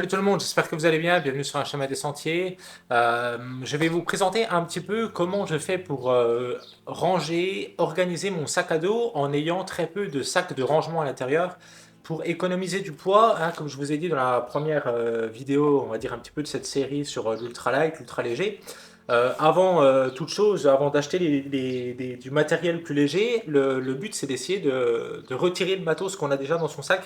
Salut tout le monde, j'espère que vous allez bien, bienvenue sur un chemin des sentiers. Je vais vous présenter un petit peu comment je fais pour ranger, organiser mon sac à dos en ayant très peu de sacs de rangement à l'intérieur pour économiser du poids, hein, comme je vous ai dit dans la première vidéo, on va dire un petit peu de cette série sur l'ultra light, l'ultra léger. Avant toute chose, avant d'acheter du matériel plus léger, le but c'est d'essayer de retirer le matos qu'on a déjà dans son sac.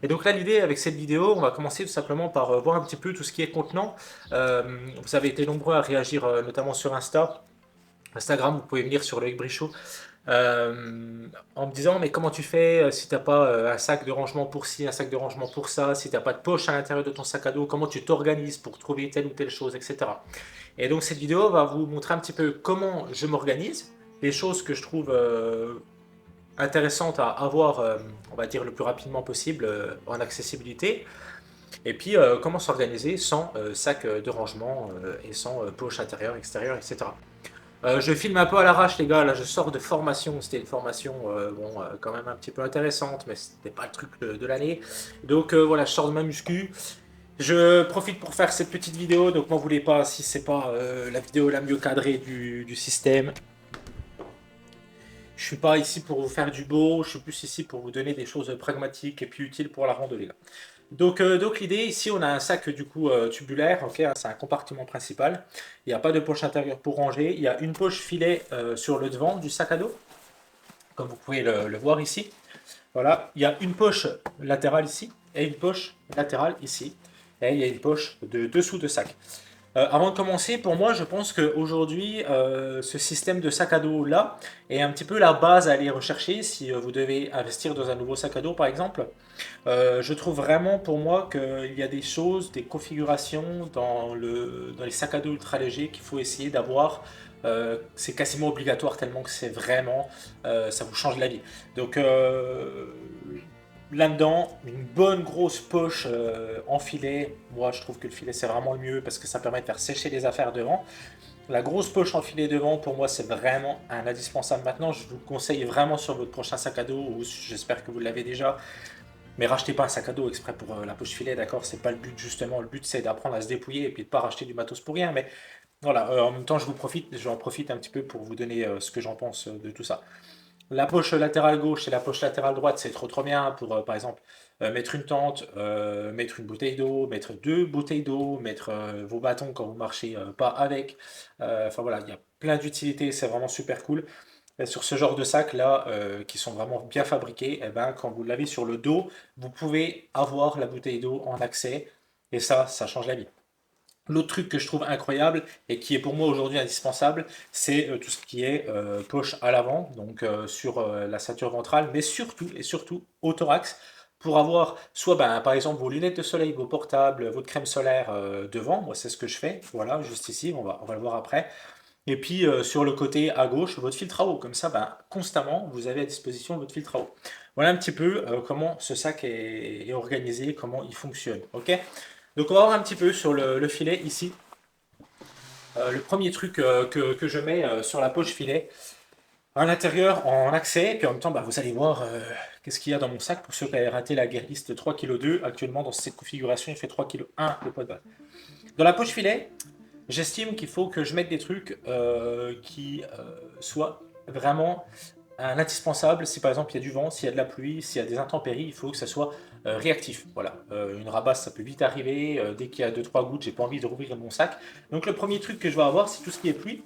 Et donc là, l'idée avec cette vidéo, on va commencer tout simplement par voir un petit peu tout ce qui est contenant. Vous avez été nombreux à réagir, notamment sur Instagram, vous pouvez venir sur Loïc Brichot, en me disant mais comment tu fais si t'as pas un sac de rangement pour ci, un sac de rangement pour ça, si t'as pas de poche à l'intérieur de ton sac à dos, comment tu t'organises pour trouver telle ou telle chose, etc. Et donc cette vidéo va vous montrer un petit peu comment je m'organise, les choses que je trouve intéressante à avoir, on va dire, le plus rapidement possible en accessibilité. Et puis, comment s'organiser sans sac de rangement et sans poche intérieure, extérieure, etc. Je filme un peu à l'arrache, les gars. Là, je sors de formation. C'était une formation, bon, quand même un petit peu intéressante, mais c'était pas le truc de l'année. Donc, voilà, je sors de ma muscu. Je profite pour faire cette petite vidéo. Donc, m'en voulez pas si c'est pas la vidéo la mieux cadrée du système. Je suis pas ici pour vous faire du beau, je suis plus ici pour vous donner des choses pragmatiques et puis utiles pour la randonnée. Là. Donc l'idée ici, on a un sac du coup tubulaire, ok, hein, c'est un compartiment principal. Il n'y a pas de poche intérieure pour ranger. Il y a une poche filet sur le devant du sac à dos, comme vous pouvez le voir ici. Voilà, il y a une poche latérale ici et une poche latérale ici. Et il y a une poche de dessous de sac. Avant de commencer, pour moi, je pense qu'aujourd'hui, ce système de sac à dos là est un petit peu la base à aller rechercher si vous devez investir dans un nouveau sac à dos, par exemple. Je trouve vraiment pour moi qu'il y a des choses, des configurations dans les sacs à dos ultra légers qu'il faut essayer d'avoir. C'est quasiment obligatoire tellement que c'est vraiment, ça vous change la vie. Donc là-dedans, une bonne grosse poche en filet. Moi, je trouve que le filet, c'est vraiment le mieux parce que ça permet de faire sécher les affaires devant. La grosse poche en filet devant, pour moi, c'est vraiment un indispensable. Maintenant, je vous le conseille vraiment sur votre prochain sac à dos, ou j'espère que vous l'avez déjà. Mais rachetez pas un sac à dos exprès pour la poche filet, d'accord? C'est pas le but, justement. Le but, c'est d'apprendre à se dépouiller et puis de pas racheter du matos pour rien. Mais voilà, en même temps, j'en profite un petit peu pour vous donner ce que j'en pense de tout ça. La poche latérale gauche et la poche latérale droite, c'est trop trop bien pour, par exemple, mettre une tente, mettre une bouteille d'eau, mettre deux bouteilles d'eau, mettre vos bâtons quand vous marchez pas avec. Enfin voilà, il y a plein d'utilités, c'est vraiment super cool. Et sur ce genre de sacs là, qui sont vraiment bien fabriqués, eh ben, quand vous l'avez sur le dos, vous pouvez avoir la bouteille d'eau en accès. Et ça change la vie. L'autre truc que je trouve incroyable et qui est pour moi aujourd'hui indispensable, c'est tout ce qui est poche à l'avant, donc sur la ceinture ventrale, mais surtout et surtout au thorax, pour avoir soit ben, par exemple vos lunettes de soleil, vos portables, votre crème solaire devant. Moi c'est ce que je fais, voilà, juste ici, on va le voir après. Et puis sur le côté à gauche, votre filtre à eau, comme ça ben, constamment vous avez à disposition votre filtre à eau. Voilà un petit peu comment ce sac est organisé, comment il fonctionne, ok? Donc on va voir un petit peu sur le filet ici. Le premier truc que je mets sur la poche filet, à l'intérieur en accès, puis en même temps bah, vous allez voir qu'est-ce qu'il y a dans mon sac pour ceux qui avaient raté la guerliste 3,2 kg. Actuellement dans cette configuration il fait 3,1 kg le poids de base. Dans la poche filet, j'estime qu'il faut que je mette des trucs qui soient vraiment un indispensable. Si par exemple il y a du vent, s'il y a de la pluie, s'il y a des intempéries, il faut que ça soit réactif. Voilà, une rabasse ça peut vite arriver. Dès qu'il y a deux trois gouttes, j'ai pas envie de rouvrir mon sac. Donc le premier truc que je vais avoir, c'est tout ce qui est pluie.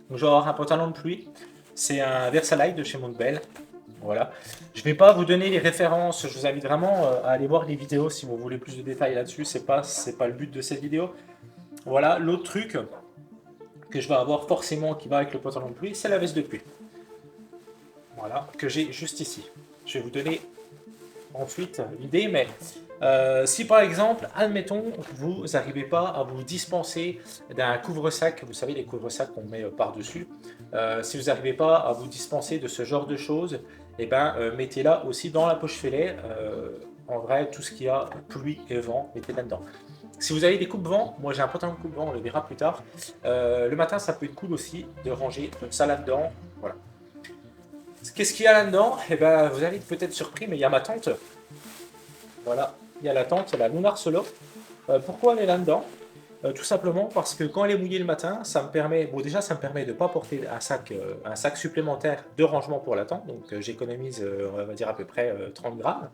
Donc je vais avoir un pantalon de pluie. C'est un Versalilles de chez Montbell. Voilà. Je ne vais pas vous donner les références. Je vous invite vraiment à aller voir les vidéos si vous voulez plus de détails là-dessus. C'est pas le but de cette vidéo. Voilà. L'autre truc que je vais avoir forcément qui va avec le pantalon de pluie, c'est la veste de pluie. Voilà, que j'ai juste ici. Je vais vous donner ensuite l'idée, mais si par exemple, admettons, vous n'arrivez pas à vous dispenser d'un couvre-sac, vous savez les couvre-sacs qu'on met par-dessus, si vous n'arrivez pas à vous dispenser de ce genre de choses, eh ben, mettez-la aussi dans la poche filet. En vrai, tout ce qui a pluie et vent, mettez-la dedans. Si vous avez des coupes-vent, moi j'ai un pantalon de coupe-vent, on le verra plus tard. Le matin, ça peut être cool aussi de ranger ça là-dedans. Voilà. Qu'est-ce qu'il y a là-dedans? Eh ben, vous allez être peut-être surpris, mais il y a ma tante. Voilà, il y a la tente, il y a la Lunar Solo. Pourquoi elle est là-dedans? Tout simplement parce que quand elle est mouillée le matin, ça me permet, bon déjà ça me permet de ne pas porter un sac supplémentaire de rangement pour la tente, donc j'économise on va dire à peu près 30 grammes.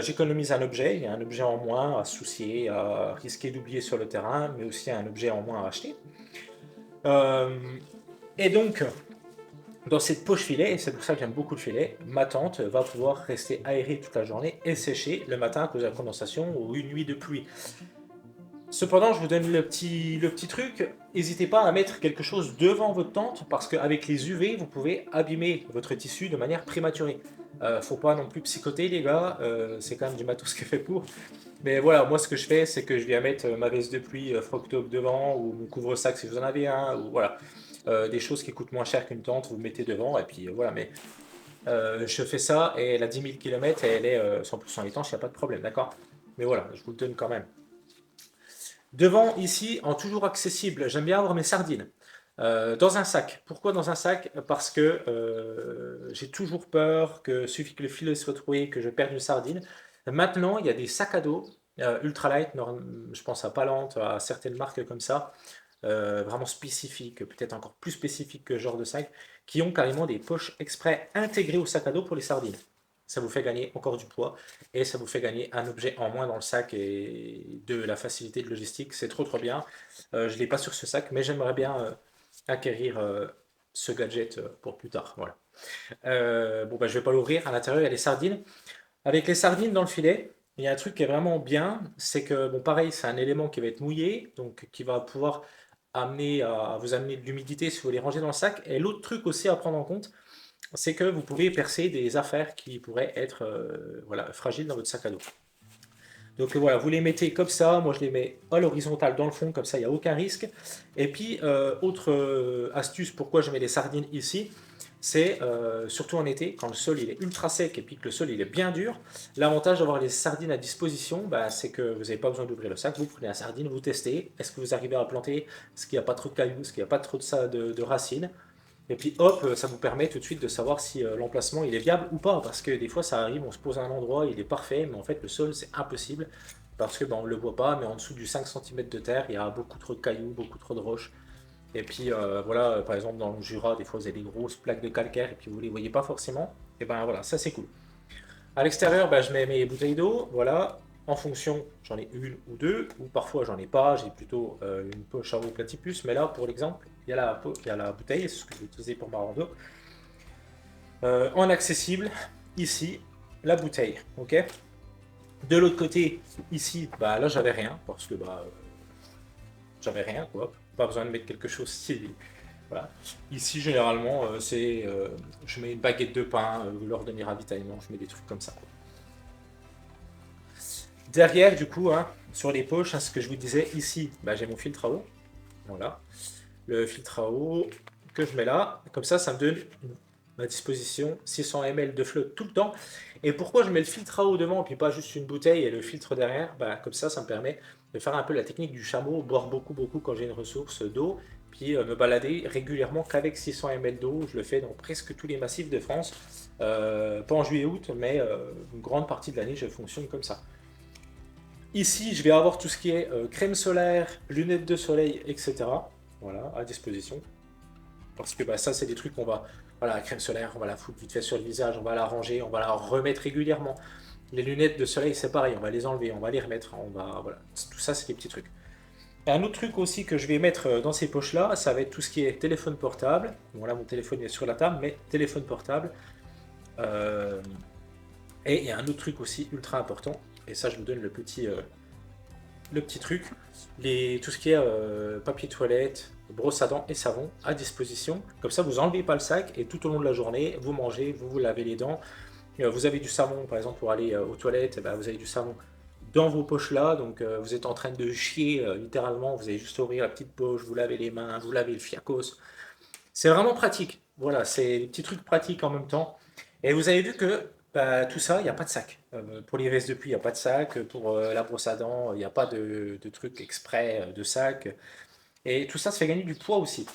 J'économise un objet, il y a un objet en moins à se soucier, à risquer d'oublier sur le terrain, mais aussi un objet en moins à acheter. Euh, et donc, dans cette poche filet, et c'est pour ça que j'aime beaucoup le filet, ma tente va pouvoir rester aérée toute la journée et sécher le matin à cause de la condensation ou une nuit de pluie. Cependant, je vous donne le petit truc, n'hésitez pas à mettre quelque chose devant votre tente parce qu'avec les UV, vous pouvez abîmer votre tissu de manière prématurée. Faut pas non plus psychoter les gars, c'est quand même du matos qui est fait pour. Mais voilà, moi ce que je fais, c'est que je viens mettre ma veste de pluie Frogtop devant ou mon couvre-sac si vous en avez un, ou voilà. Des choses qui coûtent moins cher qu'une tente, vous mettez devant et puis voilà. Mais je fais ça et elle a 10 000 km et elle est 100% étanche, il n'y a pas de problème, d'accord? Mais voilà, je vous le donne quand même. Devant, ici, en toujours accessible, j'aime bien avoir mes sardines. Dans un sac. Pourquoi dans un sac? Parce que j'ai toujours peur que suffit que le filet soit troué, que je perde une sardine. Maintenant, il y a des sacs à dos ultralight, je pense à Palante, à certaines marques comme ça, vraiment spécifiques, peut-être encore plus spécifiques que ce genre de sac, qui ont carrément des poches exprès intégrées au sac à dos pour les sardines. Ça vous fait gagner encore du poids et ça vous fait gagner un objet en moins dans le sac et de la facilité de logistique. C'est trop trop bien. Je ne l'ai pas sur ce sac, mais j'aimerais bien acquérir ce gadget pour plus tard. Voilà. Bon, bah, je vais pas l'ouvrir. À l'intérieur, il y a les sardines. Avec les sardines dans le filet, il y a un truc qui est vraiment bien, c'est que, bon, pareil, c'est un élément qui va être mouillé, donc qui va pouvoir à vous amener de l'humidité si vous les rangez dans le sac. Et l'autre truc aussi à prendre en compte, c'est que vous pouvez percer des affaires qui pourraient être voilà, fragiles dans votre sac à dos. Donc voilà, vous les mettez comme ça, moi je les mets à l'horizontale dans le fond, comme ça il n'y a aucun risque. Et puis, autre astuce, pourquoi je mets les sardines ici, c'est surtout en été, quand le sol il est ultra sec et puis que le sol il est bien dur, l'avantage d'avoir les sardines à disposition, bah, c'est que vous n'avez pas besoin d'ouvrir le sac, vous prenez la sardine, vous testez, est-ce que vous arrivez à planter, est-ce qu'il n'y a pas trop de cailloux, est-ce qu'il n'y a pas trop de racines, et puis hop, ça vous permet tout de suite de savoir si l'emplacement il est viable ou pas, parce que des fois ça arrive, on se pose à un endroit, il est parfait, mais en fait le sol c'est impossible, parce que on ne le voit pas, mais en dessous du 5 cm de terre, il y a beaucoup trop de cailloux, beaucoup trop de roches. Et puis voilà, par exemple dans le Jura, des fois vous avez des grosses plaques de calcaire, et puis vous ne les voyez pas forcément, et ben voilà, ça c'est cool. À l'extérieur, ben, je mets mes bouteilles d'eau, voilà. En fonction, j'en ai une ou deux, ou parfois j'en ai pas, j'ai plutôt une poche à eau platypus, mais là pour l'exemple, il y a la bouteille, c'est ce que je vais utiliser pour ma rando. En accessible, ici, la bouteille, ok. De l'autre côté, ici, bah là j'avais rien, parce que bah j'avais rien, quoi. Pas besoin de mettre quelque chose si. Voilà. Ici, généralement, je mets une baguette de pain lors de mes ravitaillements, je mets des trucs comme ça. Derrière, du coup, hein, sur les poches, hein, ce que je vous disais, ici, bah, j'ai mon filtre à eau. Voilà. Le filtre à eau que je mets là. Comme ça me donne à disposition 600 ml de flotte tout le temps. Et pourquoi je mets le filtre à eau devant et puis pas juste une bouteille et le filtre derrière? Bah, comme ça me permet de faire un peu la technique du chameau, boire beaucoup, beaucoup quand j'ai une ressource d'eau, puis me balader régulièrement qu'avec 600 ml d'eau. Je le fais dans presque tous les massifs de France. Pas en juillet-août, mais une grande partie de l'année, je fonctionne comme ça. Ici, je vais avoir tout ce qui est crème solaire, lunettes de soleil, etc. Voilà, à disposition. Parce que bah, ça, c'est des trucs qu'on va. Voilà, la crème solaire, on va la foutre vite fait sur le visage, on va la ranger, on va la remettre régulièrement. Les lunettes de soleil, c'est pareil, on va les enlever, on va les remettre, on va. Voilà, tout ça, c'est des petits trucs. Et un autre truc aussi que je vais mettre dans ces poches-là, ça va être tout ce qui est téléphone portable. Bon, là, mon téléphone est sur la table, mais téléphone portable. Euh, Et il y a un autre truc aussi ultra important, et ça, je vous donne le petit truc, tout ce qui est papier toilette, brosse à dents et savon à disposition. Comme ça, vous enlevez pas le sac et tout au long de la journée, vous mangez, vous vous lavez les dents. Vous avez du savon, par exemple, pour aller aux toilettes, ben, vous avez du savon dans vos poches là. Donc, vous êtes en train de chier littéralement. Vous avez juste ouvrir la petite poche, vous lavez les mains, vous lavez le fiacos. C'est vraiment pratique. Voilà, c'est des petits trucs pratiques en même temps. Et vous avez vu que bah, tout ça, il n'y a pas de sac. Pour les vestes de pluie, il n'y a pas de sac. Pour la brosse à dents, il n'y a pas de truc exprès de sac. Et tout ça se fait gagner du poids aussi.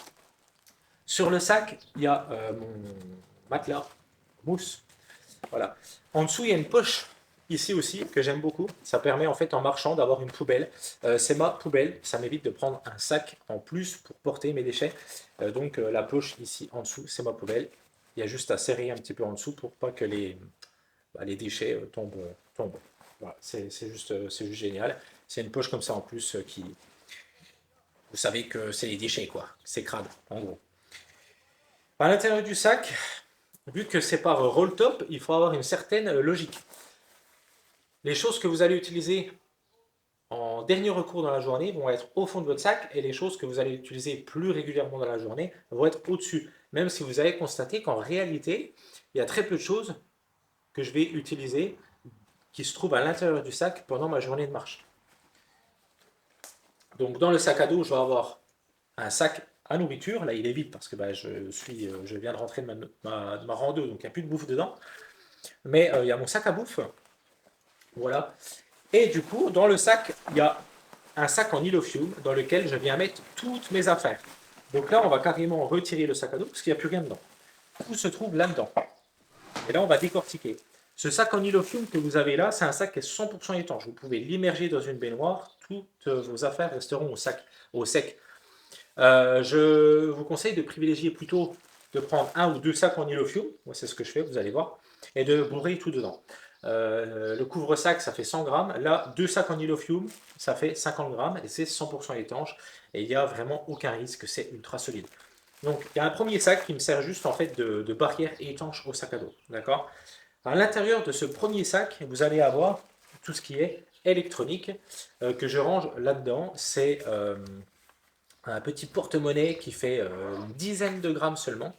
Sur le sac, il y a mon matelas, mousse. Voilà. En dessous, il y a une poche ici aussi que j'aime beaucoup. Ça permet en fait en marchant d'avoir une poubelle. C'est ma poubelle, ça m'évite de prendre un sac en plus pour porter mes déchets. Donc la poche ici en dessous, c'est ma poubelle. Il y a juste à serrer un petit peu en dessous pour pas que les déchets tombent. Voilà, c'est juste génial. C'est une poche comme ça en plus qui, vous savez que c'est les déchets quoi. C'est crade en gros. À l'intérieur du sac, vu que c'est par roll top, il faut avoir une certaine logique. Les choses que vous allez utiliser en dernier recours dans la journée vont être au fond de votre sac et les choses que vous allez utiliser plus régulièrement dans la journée vont être au-dessus. Même si vous allez constater qu'en réalité, il y a très peu de choses que je vais utiliser qui se trouvent à l'intérieur du sac pendant ma journée de marche. Donc dans le sac à dos, je vais avoir un sac à nourriture. Là, il est vide parce que bah, je viens de rentrer de ma rando, donc il n'y a plus de bouffe dedans. Mais il y a mon sac à bouffe. Voilà. Et du coup, dans le sac, il y a un sac en Illofume dans lequel je viens mettre toutes mes affaires. Donc là, on va carrément retirer le sac à dos parce qu'il n'y a plus rien dedans. Tout se trouve là-dedans. Et là, on va décortiquer. Ce sac en Illofume que vous avez là, c'est un sac qui est 100% étanche. Vous pouvez l'immerger dans une baignoire. Toutes vos affaires resteront au sec. Je vous conseille de privilégier plutôt de prendre un ou deux sacs en Illofume. Moi, c'est ce que je fais, vous allez voir. Et de bourrer tout dedans. Le couvre-sac, ça fait 100 grammes. Là, deux sacs en Illofume, ça fait 50 grammes et c'est 100% étanche. Et il n'y a vraiment aucun risque, c'est ultra solide. Donc, il y a un premier sac qui me sert juste en fait de barrière étanche au sac à dos. D'accord. À l'intérieur de ce premier sac, vous allez avoir tout ce qui est électronique que je range là-dedans. C'est un petit porte-monnaie qui fait une dizaine de grammes seulement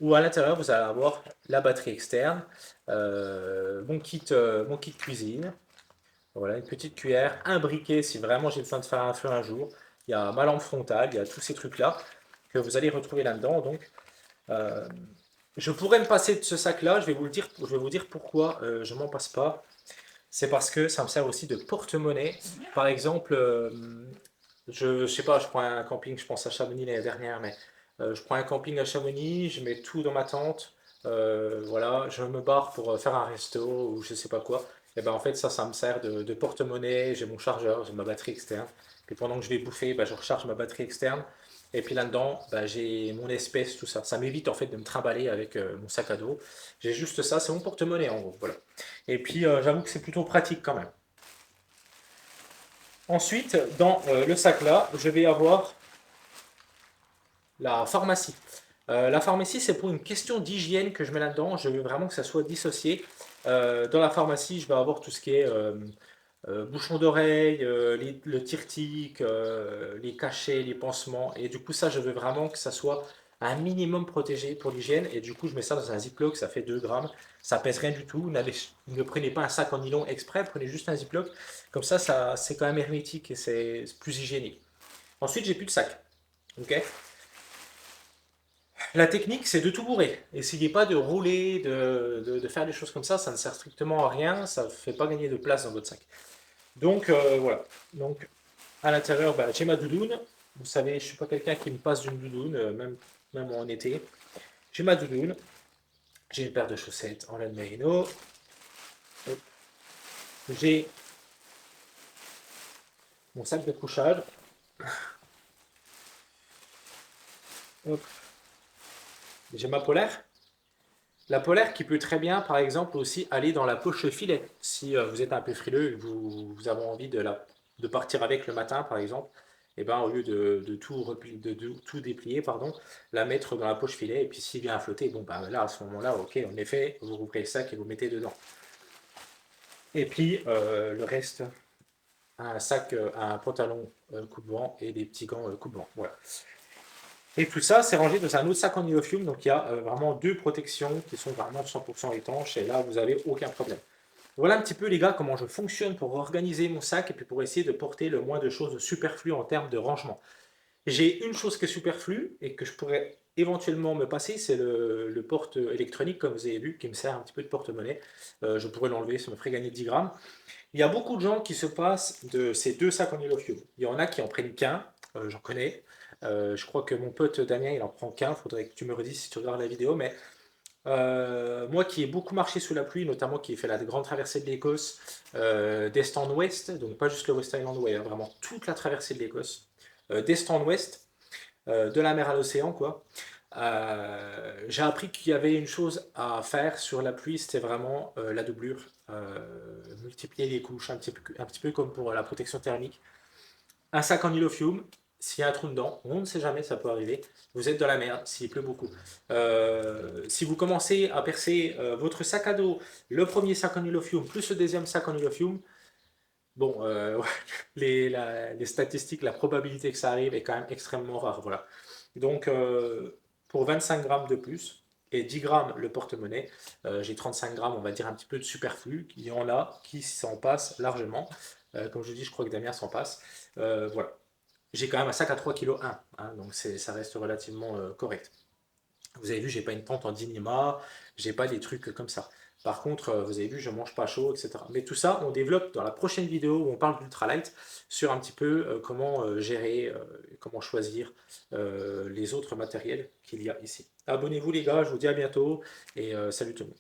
où à l'intérieur vous allez avoir la batterie externe, mon kit cuisine, voilà, une petite cuillère, un briquet si vraiment j'ai besoin de faire un feu un jour, il y a ma lampe frontale, il y a tous ces trucs-là que vous allez retrouver là-dedans. Donc, euh, je pourrais me passer de ce sac-là, je vais vous dire pourquoi je m'en passe pas. C'est parce que ça me sert aussi de porte-monnaie. Par exemple, je sais pas, je prends un camping, je pense à Chamonix l'année dernière, mais je prends un camping à Chamonix, je mets tout dans ma tente, voilà, je me barre pour faire un resto ou je sais pas quoi. Et ben en fait, ça me sert de porte-monnaie, j'ai mon chargeur, j'ai ma batterie externe. Et pendant que je vais bouffer, ben, je recharge ma batterie externe. Et puis là-dedans, ben, j'ai mon espèce, tout ça. Ça m'évite en fait de me trimballer avec mon sac à dos. J'ai juste ça, c'est mon porte-monnaie en gros. Voilà. Et puis j'avoue que c'est plutôt pratique quand même. Ensuite, dans le sac là, je vais avoir la pharmacie. La pharmacie, c'est pour une question d'hygiène que je mets là-dedans. Je veux vraiment que ça soit dissocié. Dans la pharmacie, je vais avoir tout ce qui est bouchons d'oreille, le tirtique, les cachets, les pansements. Et du coup, ça, je veux vraiment que ça soit un minimum protégé pour l'hygiène. Et du coup, je mets ça dans un Ziploc, ça fait 2 grammes. Ça pèse rien du tout. Ne prenez pas un sac en nylon exprès, prenez juste un Ziploc. Comme ça c'est quand même hermétique et c'est plus hygiénique. Ensuite, j'ai plus de sac. Ok. La technique, c'est de tout bourrer. Essayez pas de rouler, de faire des choses comme ça ne sert strictement à rien, ça ne fait pas gagner de place dans votre sac. Donc voilà. Donc à l'intérieur, bah, j'ai ma doudoune. Vous savez, je ne suis pas quelqu'un qui me passe d'une doudoune, même en été. J'ai ma doudoune. J'ai une paire de chaussettes en laine merino. J'ai mon sac de couchage. Hop. J'ai ma polaire. La polaire qui peut très bien, par exemple, aussi aller dans la poche filet. Si vous êtes un peu frileux et que vous avez envie de partir avec le matin, par exemple, et ben, au lieu de de tout déplier, pardon, la mettre dans la poche filet. Et puis s'il vient à flotter, bon, ben, là, à ce moment-là, ok, en effet, vous rouvrez le sac et vous mettez dedans. Et puis le reste, un sac, un pantalon coupe vent et des petits gants coupe vent. Voilà. Et tout ça, c'est rangé dans un autre sac en iofium, donc il y a vraiment deux protections qui sont vraiment 100% étanches, et là, vous n'avez aucun problème. Voilà un petit peu, les gars, comment je fonctionne pour organiser mon sac et puis pour essayer de porter le moins de choses superflues en termes de rangement. J'ai une chose qui est superflue et que je pourrais éventuellement me passer, c'est le porte électronique, comme vous avez vu, qui me sert un petit peu de porte-monnaie. Je pourrais l'enlever, ça me ferait gagner 10 grammes. Il y a beaucoup de gens qui se passent de ces deux sacs en iofium. Il y en a qui en prennent qu'un, j'en connais. Je crois que mon pote Damien, il en prend qu'un. Faudrait que tu me redises si tu regardes la vidéo, mais Moi qui ai beaucoup marché sous la pluie, notamment qui ai fait la grande traversée de l'Écosse, d'est en ouest, donc pas juste le West Island Way, hein, vraiment toute la traversée de l'Écosse, d'est en ouest, de la mer à l'océan, quoi. J'ai appris qu'il y avait une chose à faire sur la pluie, c'était vraiment la doublure. Multiplier les couches, un petit peu comme pour la protection thermique. Un sac en nylophium, s'il y a un trou dedans, on ne sait jamais, ça peut arriver. Vous êtes dans la merde s'il pleut beaucoup. Si vous commencez à percer votre sac à dos, le premier sac en nylophium plus le deuxième sac en nylophium, bon, les statistiques, la probabilité que ça arrive est quand même extrêmement rare. Voilà. Donc, pour 25 grammes de plus et 10 grammes le porte-monnaie, j'ai 35 grammes, on va dire, un petit peu de superflu. Il y en a qui s'en passent largement. Comme je dis, je crois que Damien s'en passe. Voilà. J'ai quand même un sac à 3,1 kg, hein, donc ça reste relativement correct. Vous avez vu, j'ai pas une tente en Dyneema, j'ai pas des trucs comme ça. Par contre, vous avez vu, je mange pas chaud, etc. Mais tout ça, on développe dans la prochaine vidéo où on parle d'ultralight sur un petit peu comment gérer, comment choisir les autres matériels qu'il y a ici. Abonnez-vous les gars, je vous dis à bientôt et salut tout le monde.